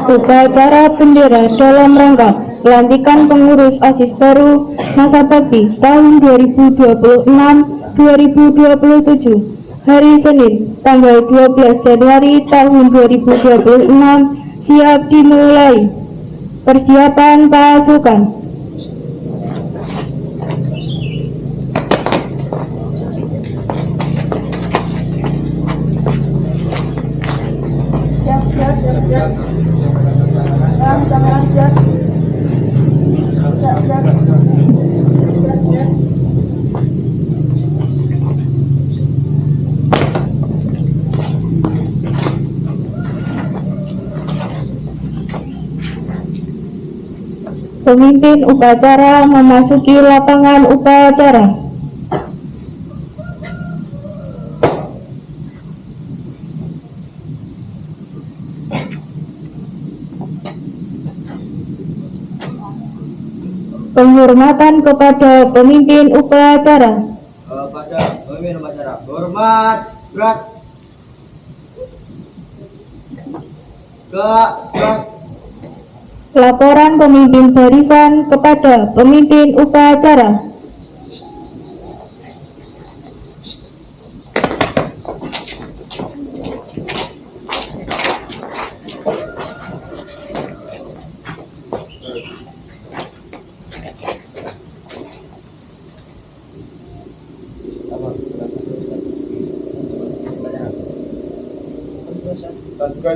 Upacara bendera dalam rangka pelantikan pengurus OSIS baru masa bakti tahun 2026-2027 hari Senin tanggal 12 Januari tahun 2026 siap dimulai. Persiapan pasukan. Pemimpin upacara memasuki lapangan upacara. Penghormatan kepada pemimpin upacara. Hormat, gerak. Laporan pemimpin barisan kepada pemimpin upacara.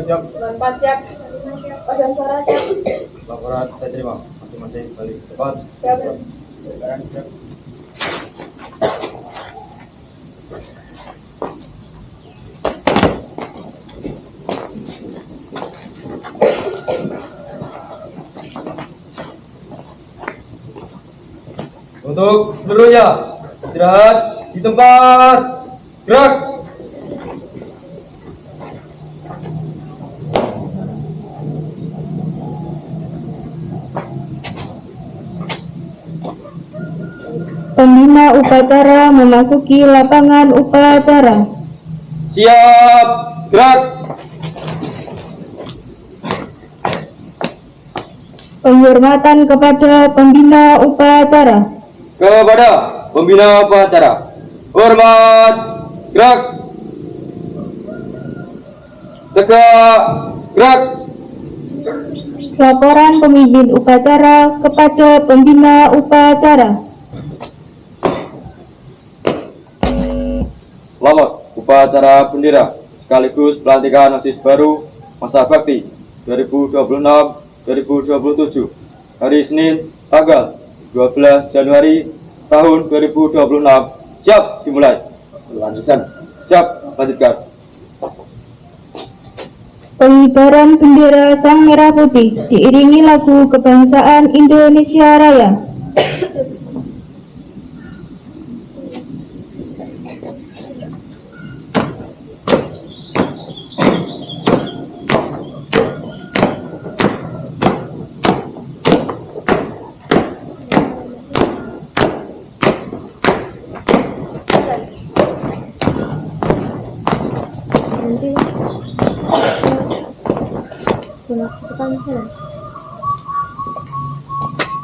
Siap. Siap. Padan suara siap. Laporan saya terima. Masing-masing balik depan. Siap. Sekarang siap. Untuk seluruhnya istirahat di tempat. Gerak. Pembina upacara memasuki lapangan upacara. Siap, gerak. Penghormatan kepada pembina upacara. Kepada pembina upacara. Hormat, gerak. Tegak, gerak. Laporan pemimpin upacara kepada pembina upacara. Selamat upacara bendera sekaligus pelantikan OSIS baru masa bakti 2026-2027 hari Senin tanggal 12 Januari tahun 2026 siap dimulai. Lanjutkan. Siap, lanjutkan. Pengibaran bendera Sang Merah Putih diiringi lagu kebangsaan Indonesia Raya. Nanti depan sana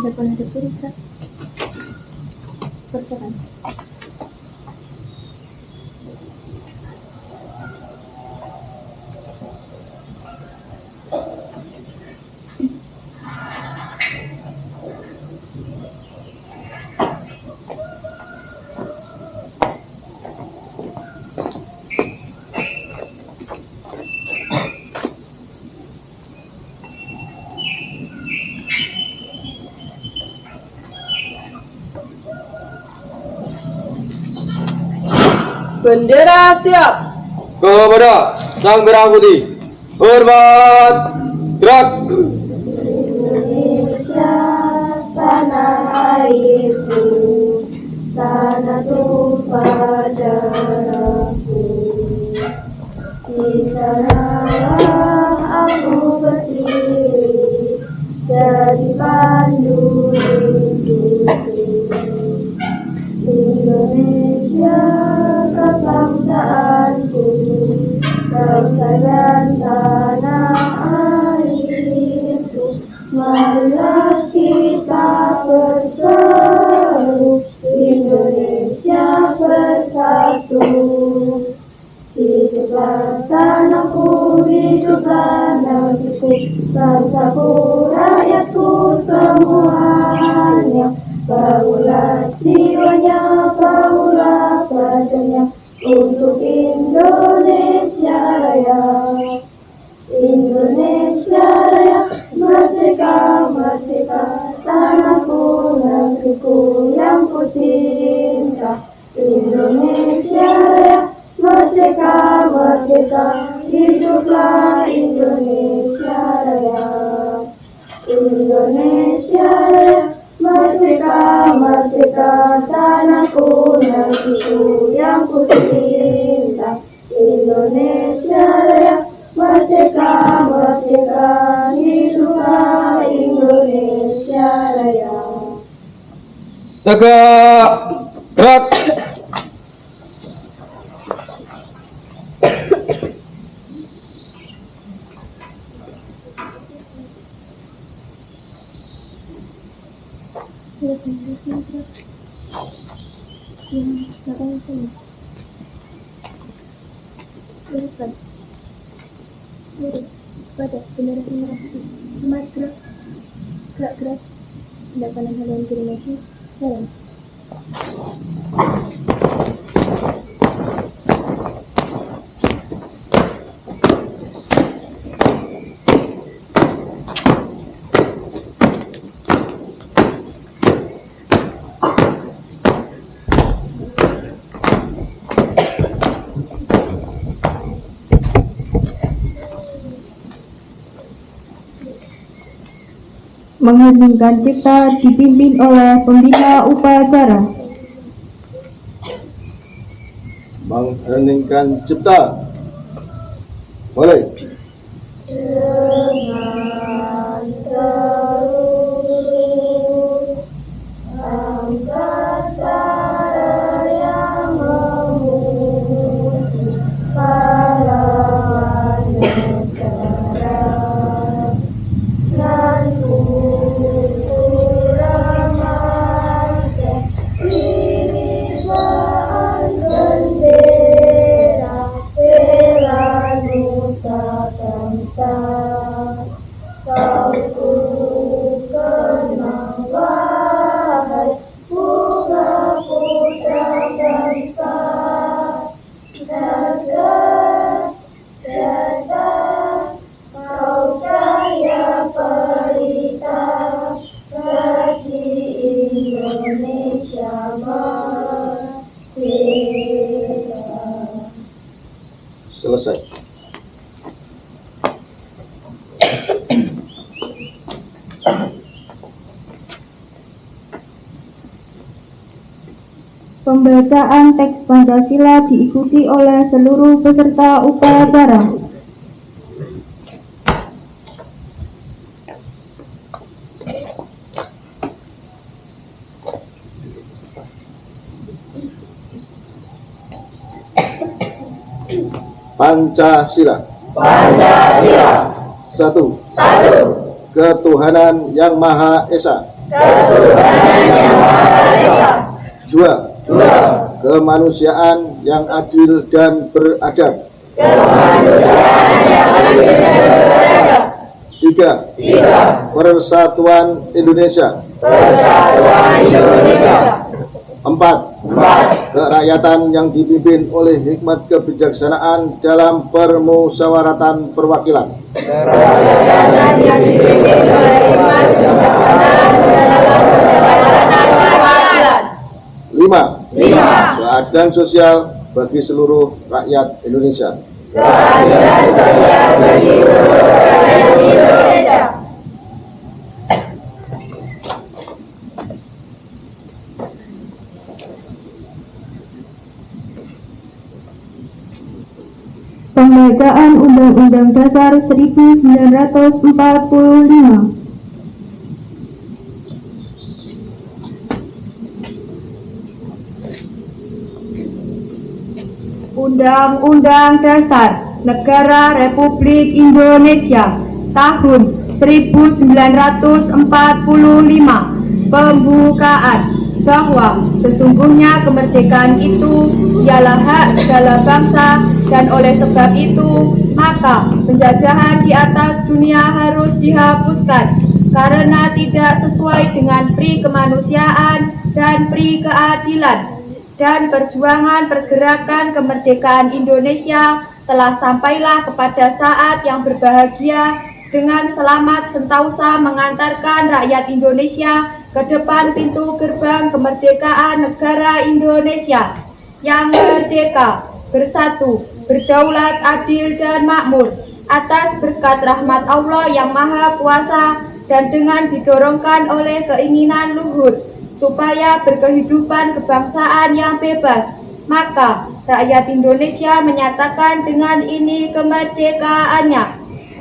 depan ada cerita percakapan. Bendera siap. Kepada Sang Merah Putih. Hormat, gerak. Indonesia tanah airku, tanah tumpah darahku. Di sanalah aku berdiri, jadi pandu hidupku. Indonesia kebangsaanku, bangsa dan tanah airku. Marilah kita bersatu, Indonesia bersatu. Hiduplah tanahku, hiduplah negeriku, bangsaku, rakyatku semuanya. Bangunlah jiwanya, bangunlah badannya untuk Indonesia Raya. Indonesia Raya, merdeka, merdeka, tanahku, negeriku yang ku cinta. Indonesia Raya, merdeka, merdeka, hiduplah Indonesia Raya. Indonesia Raya, merdeka, merdeka, tanahku, negeriku yang ku cinta. Indonesia Raya, merdeka, merdeka, hiduplah Indonesia Raya. Tegak, gerak. Pada bendera merah putih, semangat gerak, gerak, tidak kanan haluan kiri maju, jalan. Mengheningkan cipta dipimpin oleh pembina upacara. Mengheningkan cipta. Mulai. Dengan seluruh angkasa yang memuji pahlawan negara, dan remaja irisan bendera bela nusa bangsa. Kau ku kenang wahai bunga putra bangsa, negara jasa kau cahaya pelita bagi Indonesia merdeka. Selesai. Pembacaan teks Pancasila diikuti oleh seluruh peserta upacara. Pancasila. Pancasila. Satu. Satu. Ketuhanan yang Maha Esa. Ketuhanan yang Maha Esa. Dua. Dua. Kemanusiaan yang adil dan beradab. Kemanusiaan yang adil dan beradab. Tiga. Tiga. Persatuan Indonesia. Persatuan Indonesia. Empat. Empat. Kerakyatan yang dipimpin oleh hikmat kebijaksanaan dalam permusyawaratan perwakilan. Kerakyatan yang dipimpin oleh hikmat kebijaksanaan dalam permusyawaratan perwakilan. Lima. Lima. Keadilan sosial bagi seluruh rakyat Indonesia. Keadilan sosial bagi seluruh rakyat Indonesia. Pembacaan Undang-Undang Dasar 1945. Undang-Undang Dasar Negara Republik Indonesia tahun 1945 pembukaan bahwa sesungguhnya kemerdekaan itu ialah hak segala bangsa, dan oleh sebab itu maka penjajahan di atas dunia harus dihapuskan karena tidak sesuai dengan pri kemanusiaan dan pri keadilan. Dan perjuangan pergerakan kemerdekaan Indonesia telah sampailah kepada saat yang berbahagia dengan selamat sentausa mengantarkan rakyat Indonesia ke depan pintu gerbang kemerdekaan negara Indonesia yang merdeka, bersatu, berdaulat, adil, dan makmur atas berkat rahmat Allah yang Maha Kuasa, dan dengan didorongkan oleh keinginan luhur supaya berkehidupan kebangsaan yang bebas, maka rakyat Indonesia menyatakan dengan ini kemerdekaannya.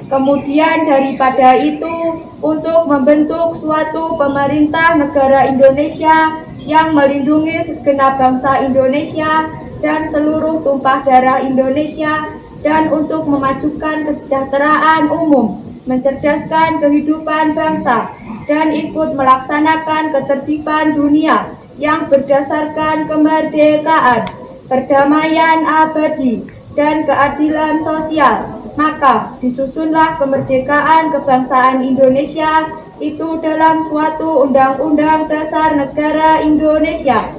Kemudian daripada itu, untuk membentuk suatu pemerintah negara Indonesia yang melindungi segenap bangsa Indonesia dan seluruh tumpah darah Indonesia, dan untuk memajukan kesejahteraan umum, mencerdaskan kehidupan bangsa, dan ikut melaksanakan ketertiban dunia yang berdasarkan kemerdekaan, perdamaian abadi, dan keadilan sosial. Maka disusunlah kemerdekaan kebangsaan Indonesia itu dalam suatu Undang-Undang Dasar Negara Indonesia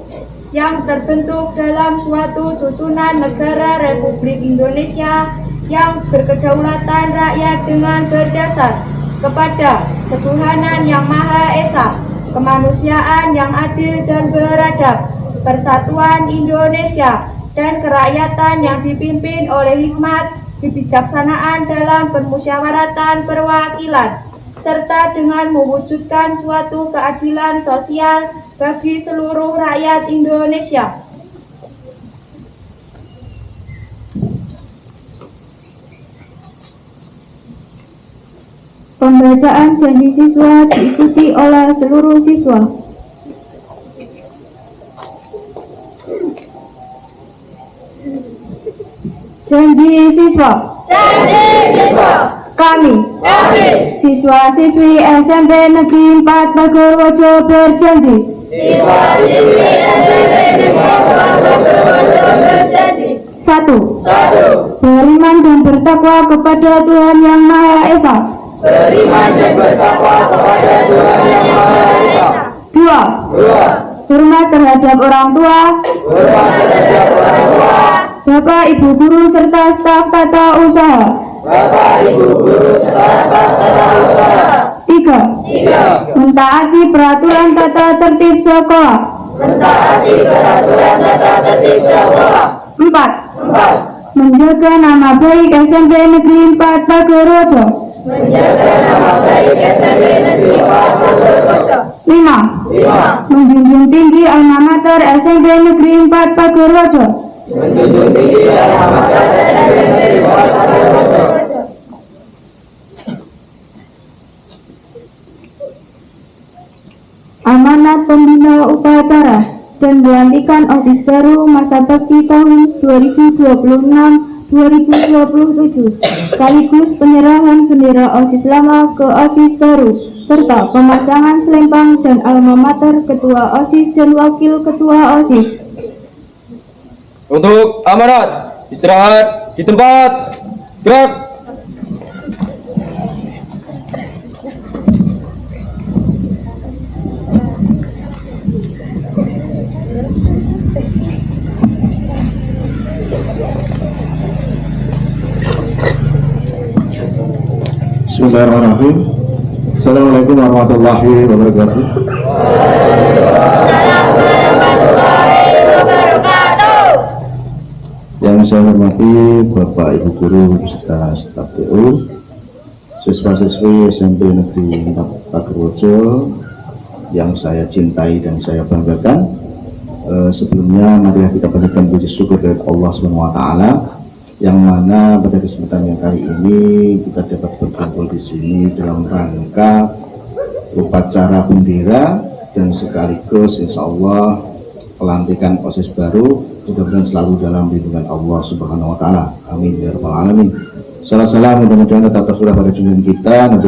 yang terbentuk dalam suatu susunan negara Republik Indonesia yang berkedaulatan rakyat dengan berdasar kepada ketuhanan yang Maha Esa, kemanusiaan yang adil dan beradab, persatuan Indonesia, dan kerakyatan yang dipimpin oleh hikmat, kebijaksanaan dalam permusyawaratan perwakilan, serta dengan mewujudkan suatu keadilan sosial bagi seluruh rakyat Indonesia. Pembacaan janji siswa diikuti oleh seluruh siswa. Janji siswa. Kami siswa-siswi SMP Negeri 4 Bagorwojo berjanji. Satu, beriman dan bertakwa kepada Tuhan Yang Maha Esa. Dua, hormat terhadap orang tua, Bapak, Ibu guru serta staf tata usaha. Tiga, mentaati peraturan tata tertib sekolah. Empat, menjaga nama baik SMP Negeri 4 Bagorwojo. Lima, menjunjung tinggi alma mater SMP Negeri 4 Bagorwojo. Amanat pembina upacara dan pelantikan OSIS baru masa bakti tahun 2026-2027, sekaligus penyerahan bendera OSIS lama ke OSIS baru, serta pemasangan selempang dan alma mater ketua OSIS dan wakil ketua OSIS. Untuk amanat, istirahat di tempat, gerak. Bismillahirrahmanirrahim. Assalamualaikum warahmatullahi wabarakatuh. Yang saya hormati Bapak Ibu guru beserta staf TU, siswa-siswi SMP Negeri 4 Bagorwojo yang saya cintai dan saya banggakan. Sebelumnya marilah kita panjatkan puji syukur kepada Allah SWT, yang mana pada kesempatan yang kali ini kita dapat berkumpul di sini dalam rangka upacara bendera, dan sekaligus insya Allah pelantikan OSIS baru, mudah-mudahan selalu dalam lindungan Allah Subhanahu wa taala. Amin ya rabbal alamin. Salam mudah-mudahan tetap tersurah pada junjungan kita Nabi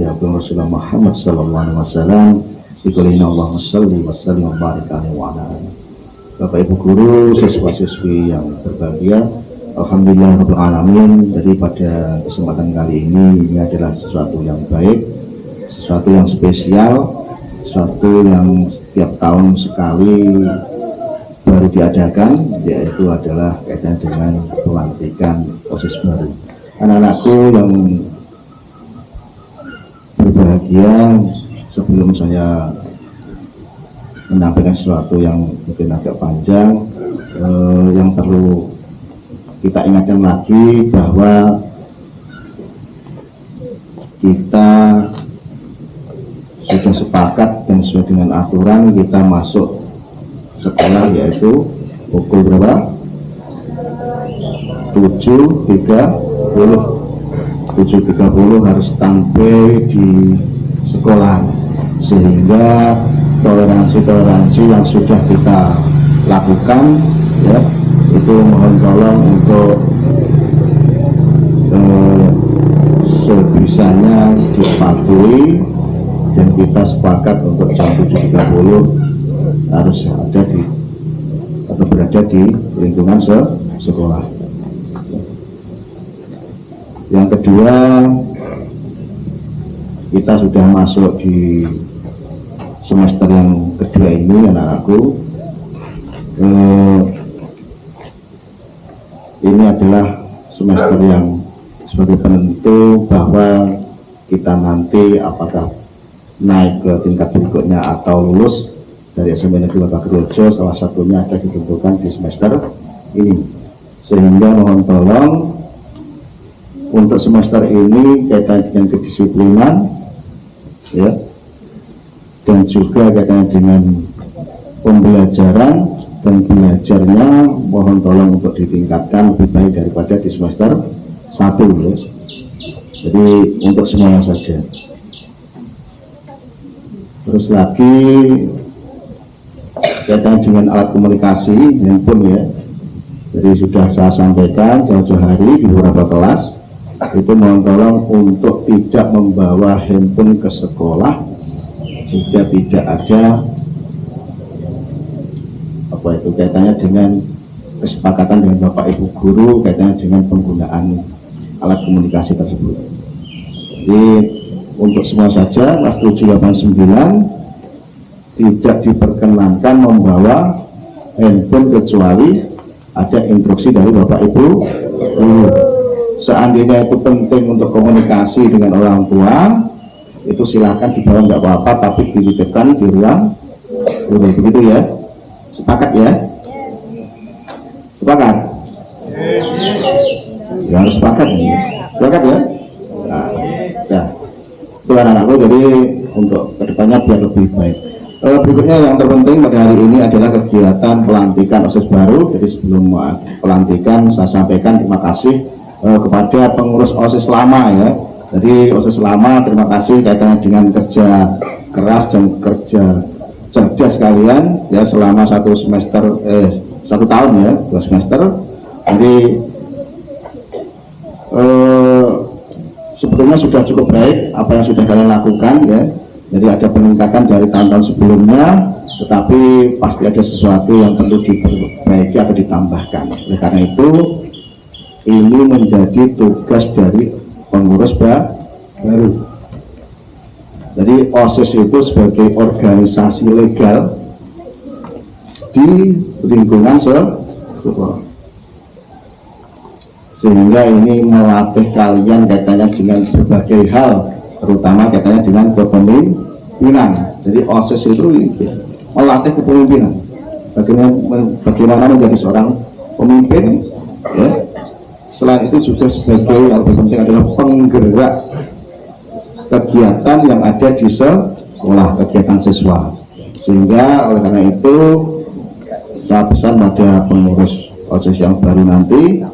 Rasulullah Muhammad sallallahu alaihi wasallam. Biqulina Allahumma shalli wa sallim wa barik alaihi wa ala alihi. Bapak Ibu guru, siswa-siswi yang berbahagia, alhamdulillah rabbil alamin. Jadi pada kesempatan kali ini adalah sesuatu yang baik, sesuatu yang spesial, sesuatu yang setiap tahun sekali baru diadakan, yaitu adalah kaitan dengan pelantikan OSIS baru. Anak-anakku yang berbahagia, sebelum saya menyampaikan sesuatu yang mungkin agak panjang, yang perlu kita ingatkan lagi bahwa kita sudah sepakat dan sesuai dengan aturan kita masuk sekolah, yaitu pukul berapa? 7.30 harus sampai di sekolah, sehingga toleransi yang sudah kita lakukan ya, itu mohon tolong untuk sebisanya dipatuhi, dan kita sepakat untuk jam 7.30 harus ada di atau berada di lingkungan sekolah. Yang kedua, kita sudah masuk di semester yang kedua ini, anak-anakku. Ini adalah semester yang sebagai penentu bahwa kita nanti apakah naik ke tingkat berikutnya atau lulus dari SMP Negeri Bapak Gerojo, salah satunya ada ditentukan di semester ini. Sehingga mohon tolong untuk semester ini kaitan dengan kedisiplinan ya, dan juga kaitan dengan pembelajaran dan belajarnya mohon tolong untuk ditingkatkan lebih baik daripada di semester 1 ya. Jadi untuk semuanya saja. Terus lagi kaitan dengan alat komunikasi handphone ya. Jadi sudah saya sampaikan jauh-jauh hari di beberapa kelas, itu mohon tolong untuk tidak membawa handphone ke sekolah jika tidak ada apa itu kaitannya dengan kesepakatan dengan Bapak Ibu guru kaitannya dengan penggunaan alat komunikasi tersebut. Jadi untuk semua saja kelas 7, 8, 9 tidak diperkenankan membawa handphone kecuali ada instruksi dari Bapak Ibu guru. Seandainya itu penting untuk komunikasi dengan orang tua, itu silahkan dibawa, nggak apa-apa, tapi dititipkan di ruang guru, begitu ya. Sepakat ya? Sepakat? Ya harus sepakat ya. Sepakat ya? Nah, ya. Itu anak-anakku, jadi untuk kedepannya biar lebih baik. Berikutnya yang terpenting pada hari ini adalah kegiatan pelantikan OSIS baru. Jadi sebelum pelantikan saya sampaikan terima kasih kepada pengurus OSIS lama ya. Jadi OSIS lama terima kasih kaitannya dengan kerja keras dan kerja cerdas kalian ya selama 1 tahun ya, 2 semester. Jadi sebetulnya sudah cukup baik apa yang sudah kalian lakukan ya. Jadi ada peningkatan dari tahun-tahun sebelumnya, tetapi pasti ada sesuatu yang perlu diperbaiki atau ditambahkan. Oleh karena itu, ini menjadi tugas dari pengurus baru. Jadi OSIS itu sebagai organisasi legal di lingkungan sekolah. Sehingga ini melatih kalian kaitannya dengan berbagai hal, terutama kaitannya dengan kepemimpinan. Jadi OSIS itu melatih kepemimpinan, bagaimana menjadi seorang pemimpin ya. Selain itu juga sebagai yang lebih penting adalah penggerak kegiatan yang ada di sekolah, kegiatan siswa. Sehingga oleh karena itu saya pesan pada pengurus OSIS yang baru nanti,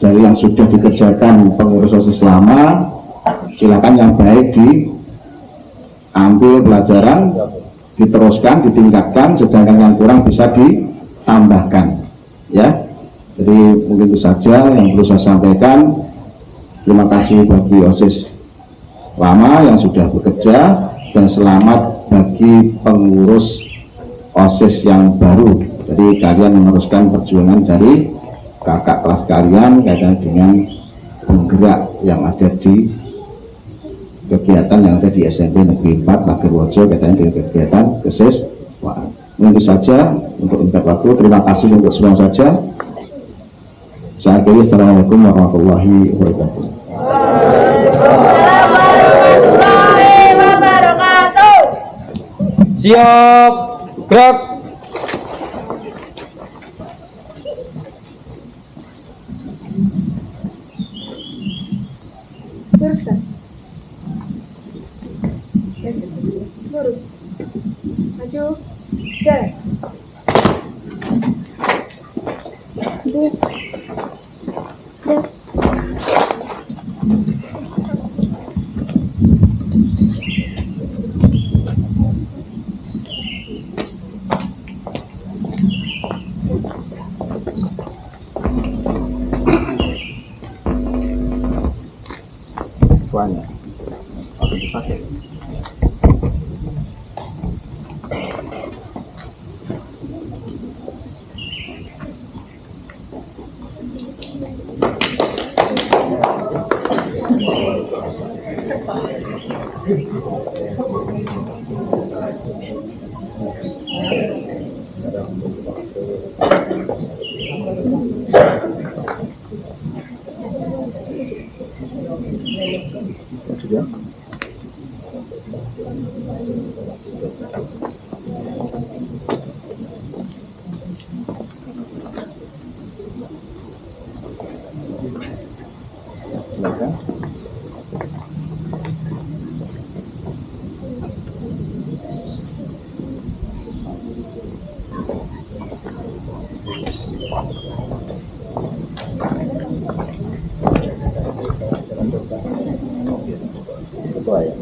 dari yang sudah dikerjakan pengurus OSIS lama, silakan yang baik diambil pelajaran, diteruskan, ditingkatkan, sedangkan yang kurang bisa ditambahkan, ya. Jadi mungkin itu saja yang perlu saya sampaikan. Terima kasih bagi OSIS lama yang sudah bekerja, dan selamat bagi pengurus OSIS yang baru. Jadi kalian meneruskan perjuangan dari kakak kelas kalian kaitannya dengan penggerak yang ada di kegiatan yang ada di SMP Negeri 4 Pagerwojo kaitannya dengan kegiatan kesiswaan. Itu saja untuk singkat waktu. Terima kasih untuk semua saja. Saya akhiri. Assalamualaikum warahmatullahi wabarakatuh. Siap, gerak. Teruskan. Lurus. Maju. Jalan. Banyak akan dipakai. Sudah. Silakan. Ketua ya.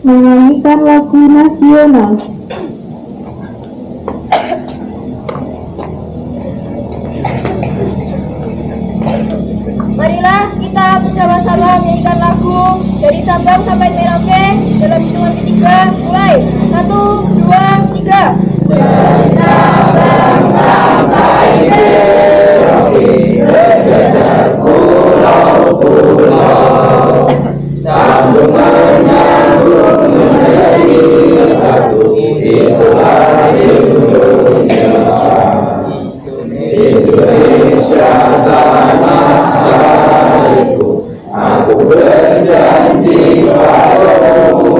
Menyanyikan lagu nasional. Marilah kita bersama-sama menyanyikan lagu dari Sabang sampai Merauke dalam hitungan ketiga. Mulai 1, 2, 3. Dari Sabang sampai Merauke, berjejer pulau-pulau, sambung menyambung menjadi satu. Itulah Indonesia. Indonesia tanah airku, aku berjanji padamu,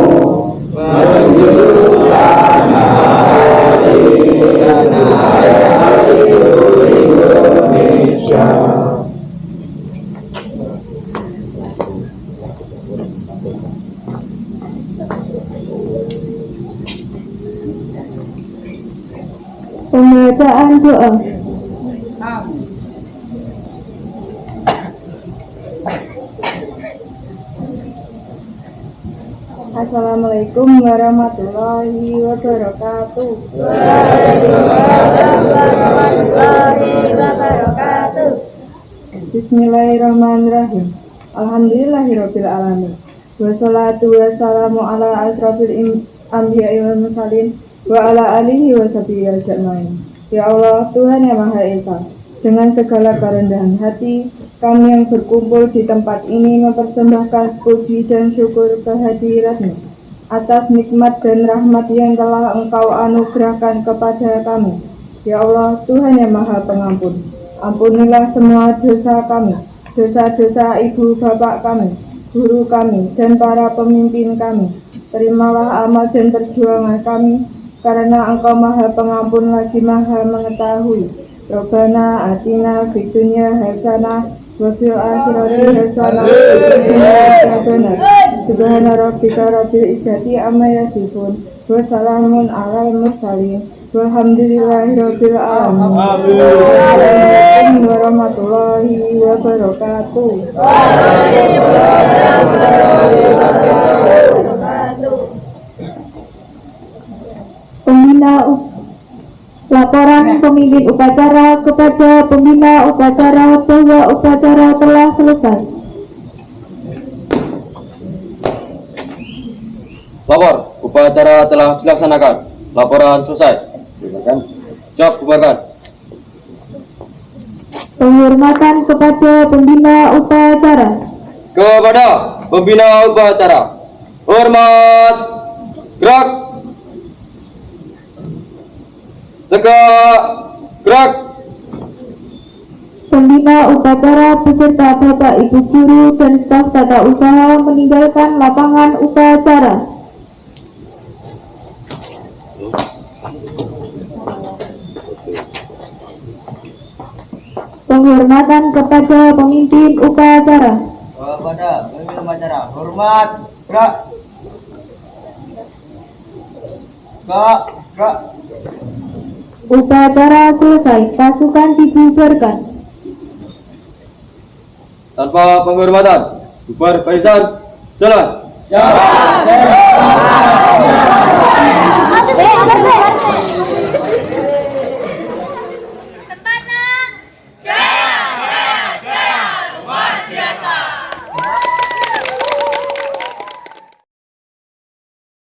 menjunjung tanah airku. Pembacaan doa. Assalamualaikum warahmatullahi wabarakatuh. Bismillahirrahmanirrahim. Alhamdulillahirabbil alamin. Wassalatu wassalamu ala asrofil anbiya'i wal mursalin wa ala alihi wa sahbihi ajmain. Ya Allah, Tuhan yang Maha Esa, dengan segala kerendahan hati, kami yang berkumpul di tempat ini mempersembahkan puji dan syukur kehadirat-Mu atas nikmat dan rahmat yang telah Engkau anugerahkan kepada kami. Ya Allah, Tuhan yang Maha Pengampun, ampunilah semua dosa kami, dosa-dosa ibu bapak kami, guru kami, dan para pemimpin kami. Terimalah amal dan perjuangan kami, karena Engkau Maha Pengampun lagi Maha Mengetahui. Rabbana atina fid dunya hasanah wa fil akhirati hasanah wa qina adzabannar. Subhana rabbika rabbil izzati amma yasifun wa salamun alal mursalin walhamdulillahi rabbil alamin. Assalamualaikum warahmatullahi wabarakatuh. Laporan pemimpin upacara kepada pembina upacara bahwa upacara telah selesai. Lapor, upacara telah dilaksanakan. Laporan selesai. Siap, bubarkan. Penghormatan kepada pembina upacara. Kepada pembina upacara, hormat, gerak, tegak, gerak. Pembina upacara beserta Bapak Ibu guru dan staf tata usaha meninggalkan lapangan upacara. Penghormatan kepada pemimpin upacara. Kepada pemimpin upacara, hormat, gerak. Gerak. Upacara selesai, pasukan dibubarkan. Tanpa penghormatan, bubar barisan, jalan. Jalan.